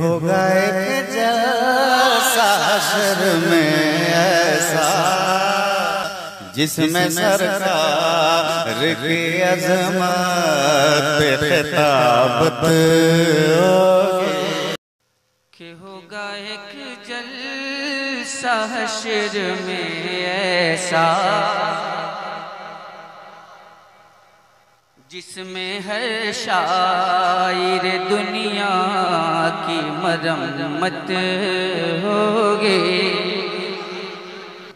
होगा एक जलसा हश्र में ऐसा जिसमें सरकार की अज़मत पे खिताबत कि होगा एक जलसा हश्र में ऐसा जिसमें हर शायर दुनिया की मरम्मत होगी।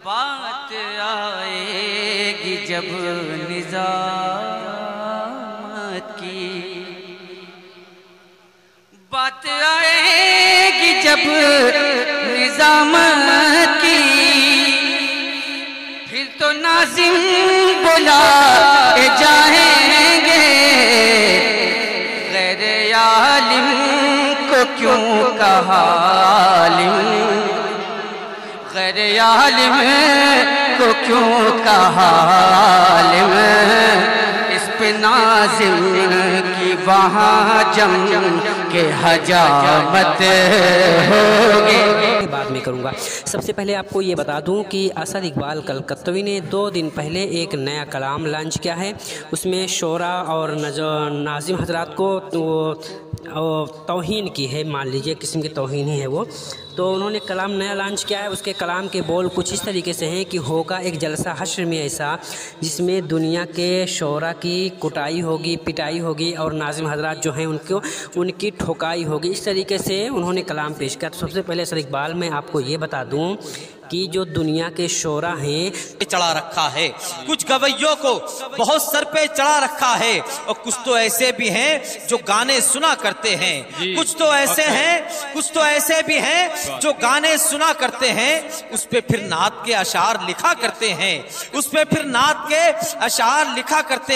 बात आएगी जब निज़ामत की, बात आएगी जब निज़ामत की, फिर तो नाज़िम बुलाए जाएंगे। गैर आलिम को क्यों कहा आलिम, गैर आलिम को क्यों कहा आलिम, इस पे नाज़िम की वहाँ जम के हजामत होगी। बाद में करूँगा। सबसे पहले आपको ये बता दूं कि असद इकबाल कलकत्तवी ने 2 दिन पहले एक नया कलाम लॉन्च किया है। उसमें शोरा और नाज़िम हजरात को तौहीन की है, मान लीजिए किस्म की तौहीन ही है वो। तो उन्होंने कलाम नया लॉन्च किया है। उसके कलाम के बोल कुछ इस तरीके से हैं कि होगा एक जलसा हश्र में ऐसा जिसमें दुनिया के शोरा की कुटाई होगी, पिटाई होगी और नाज़िम हजरात जो हैं उनकी ठोकाई होगी। इस तरीके से उन्होंने कलाम पेश किया। तो सबसे पहले सर इकबाल मैं आपको ये बता दूं कि जो दुनिया के शोरा हैं चढ़ा रखा है, कुछ गवैयों को बहुत सर पे चढ़ा रखा है, और कुछ तो ऐसे भी हैं जो गाने सुना करते हैं, कुछ तो ऐसे भी हैं जो गाने सुना करते हैं, उस पे फिर नात के अशार लिखा करते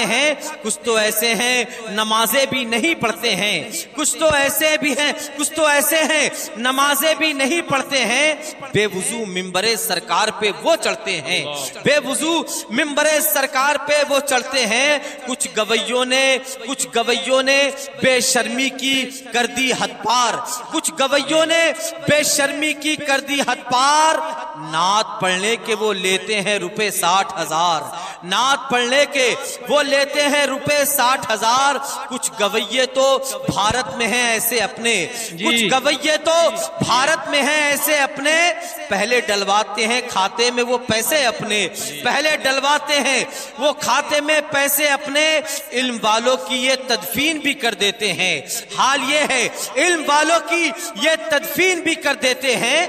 हैं, कुछ तो ऐसे हैं नमाजें भी नहीं पढ़ते हैं, कुछ तो ऐसे हैं नमाजें भी नहीं पढ़ते हैं, बेवुजू मिंबरे सरकार पे वो चढ़ते हैं, बेवुजू मिंबरे सरकार पे वो चढ़ते हैं। कुछ गवैयों ने बेशर्मी की कर दी हद पार, कुछ गवैयों ने बेशर्मी की कर दी हद पार, नात पढ़ने के वो लेते हैं रुपए 60,000, नात पढ़ने के वो लेते हैं रुपए 60,000। कुछ गवैये तो भारत में हैं ऐसे अपने, कुछ गवैये तो भारत में हैं ऐसे अपने, पहले डलवाते हैं खाते में वो पैसे अपने, पहले डलवाते हैं वो खाते में पैसे अपने, इल्म वालों की ये तदफीन भी कर देते हैं। हाल ये है इल्म वालों की ये तदफीन भी कर देते हैं,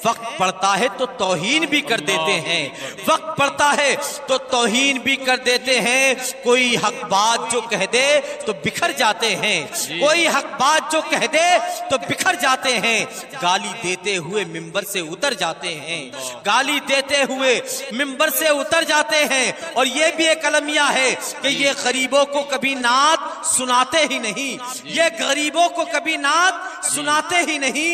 वक्त पड़ता है तो तौहीन भी कर देते हैं, वक्त पड़ता है तो तौहीन भी कर देते हैं। कोई हक बात जो कह दे तो बिखर जाते हैं, कोई हक बात जो कह दे तो बिखर जाते हैं, गाली देते हुए मिंबर से उतर जाते हैं, गाली देते हुए मिंबर से उतर जाते हैं। और ये भी एक अलमिया है कि ये गरीबों को कभी नात सुनाते ही नहीं, ये गरीबों को कभी नात सुनाते ही नहीं।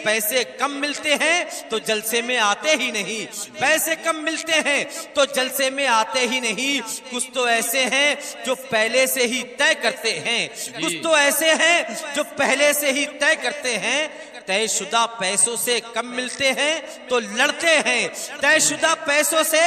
पैसे कम मिलते हैं तो जलसे में आते ही नहीं, पैसे कम मिलते हैं तो जलसे में आते ही नहीं। कुछ तो ऐसे हैं जो पहले से ही तय करते हैं, कुछ तो ऐसे हैं जो पहले से ही तय करते हैं। तयशुदा पैसों से कम मिलते हैं तो लड़ते हैं, तयशुदा पैसों से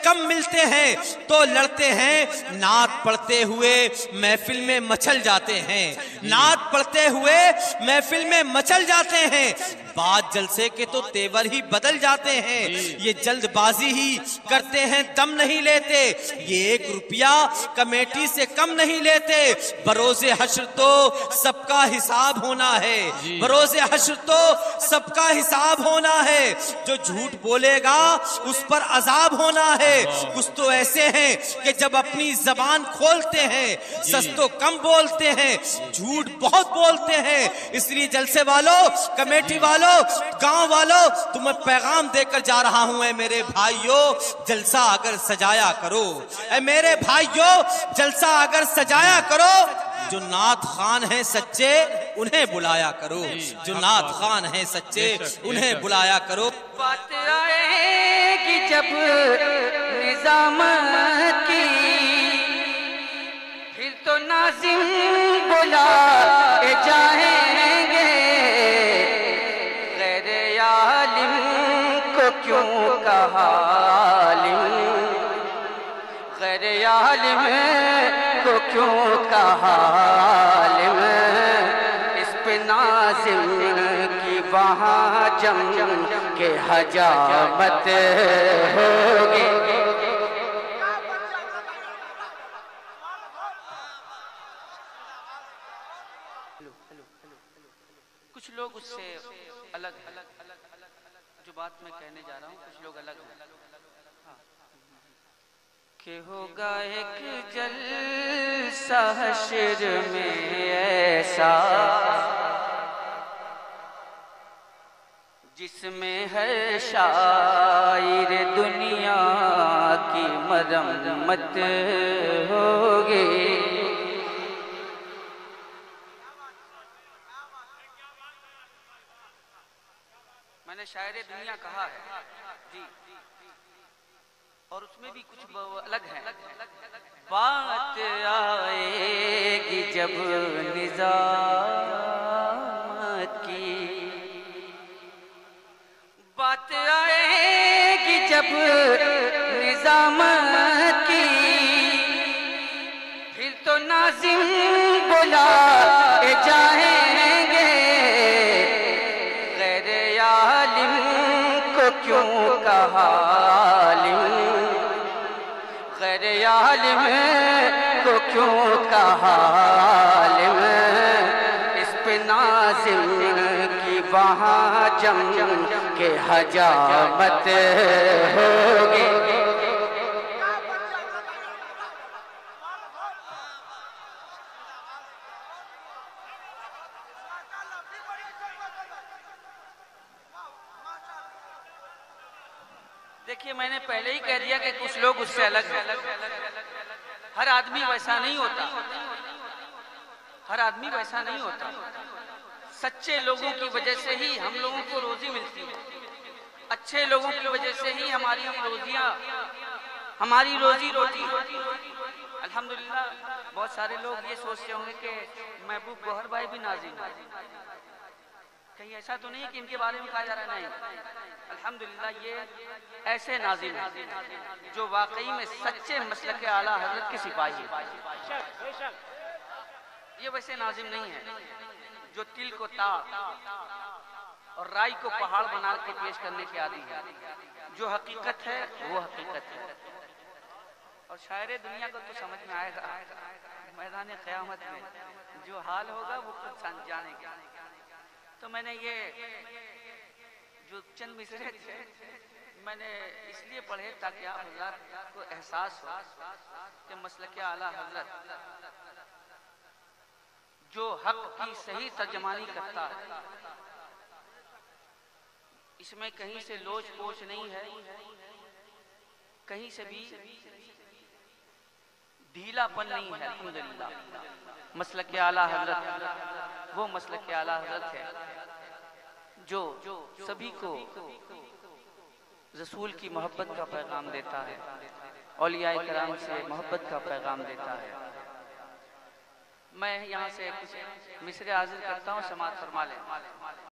कम मिलते हैं तो लड़ते हैं। नात पढ़ते हुए महफिल में मचल जाते हैं, नात पढ़ते हुए महफिल में मचल जाते हैं। बात जलसे के तो तेवर ही बदल जाते हैं, ये जल्दबाजी ही करते हैं, दम नहीं लेते, ये 1 रुपया कमेटी से कम नहीं लेते। बरोज़े हश्र तो सबका हिसाब होना है, बरोज़े हश्र तो सबका हिसाब होना है, जो झूठ बोलेगा उस पर अजाब होना है। कुछ तो ऐसे हैं कि जब अपनी जबान खोलते हैं सच तो कम बोलते हैं, झूठ बहुत बोलते हैं। इसलिए जलसे वालों, कमेटी वालों, गांव वालों, तुम्हें पैगाम देकर जा रहा हूं, ऐ मेरे भाइयों जलसा अगर सजाया करो, ऐ मेरे भाइयों जलसा अगर सजाया करो। जो नात खान हैं सच्चे उन्हें बुलाया करो। जो नात खान है सच्चे उन्हें बुलाया करो। बात आएगी जब निजामत की, फिर तो नाज़िम बुलाए जाएंगे। गैर आलिम को क्यों कहा आलिम, गैर आलिम को क्यों कहा आलिम। इस पे नाज़िम की वहाँ जम के हजामत होगी। कुछ लोग उससे अलग जो बात मैं कहने जा रहा हूँ, कुछ लोग अलग हैं। कि होगा एक जलसा हश्र में ऐसा, जिसमें हर शायर दुनिया की मरम्मत होगी। मैंने शायरे दुनिया कहा है जी, और उसमें भी कुछ अलग है। बात आएगी जब निजामत की, बात आएगी जब निजामत की, फिर तो नाज़िम बुलाए जाएंगे। गैर आलिम को क्यों कहा आलिम, गैर आलिम को क्यों कहा आलिम। इस पे नाज़िम की वहाँ जम के हजामत होगी। देखिए, मैंने पहले ही कह दिया कि कुछ लोग उससे अलग हैं। हर आदमी वैसा नहीं होता, हर आदमी वैसा नहीं होता। सच्चे लोगों की वजह से ही हम लोगों को रोजी मिलती है, अच्छे लोगों की वजह से ही हमारी रोजी रोटी। अल्हम्दुलिल्लाह, बहुत सारे लोग ये सोचते होंगे कि महबूब गौहर भाई भी नाज़िम है। कहीं ऐसा तो नहीं है कि इनके बारे में कहा जा रहा है? नहीं, अल्हम्दुलिल्लाह ये ऐसे नाज़िम हैं जो वाकई में सच्चे मसलक आला हज़रत के सिपाही हैं। ये वैसे नाज़िम नहीं है जो तिल को ताड़ और राई को पहाड़ बना के पेश करने के आदी है। जो हकीकत है वो हकीकत है। और शायरे दुनिया को तो समझ में आएगा, मैदान क़यामत में जो हाल होगा वो खुद जानेगा। तो मैंने ये जो चंद मिसरे थे मैंने इसलिए पढ़े ताकि आप हज़रात को एहसास हो कि मसलक आला हज़रत जो हक की सही तर्जमानी करता है, इसमें कहीं से लोच पोच नहीं है, कहीं से भी ढीलापन नहीं है। अल्हम्दुलिल्लाह, मसलक आला हज़रत वो मसलक आला हज़रत है जो सभी को रसूल की मोहब्बत का पैगाम देता है, औलियाए कराम से मोहब्बत का पैगाम देता है। मैं यहाँ से कुछ मिसरे हाजिर करता हूँ, समाअत फरमा लें।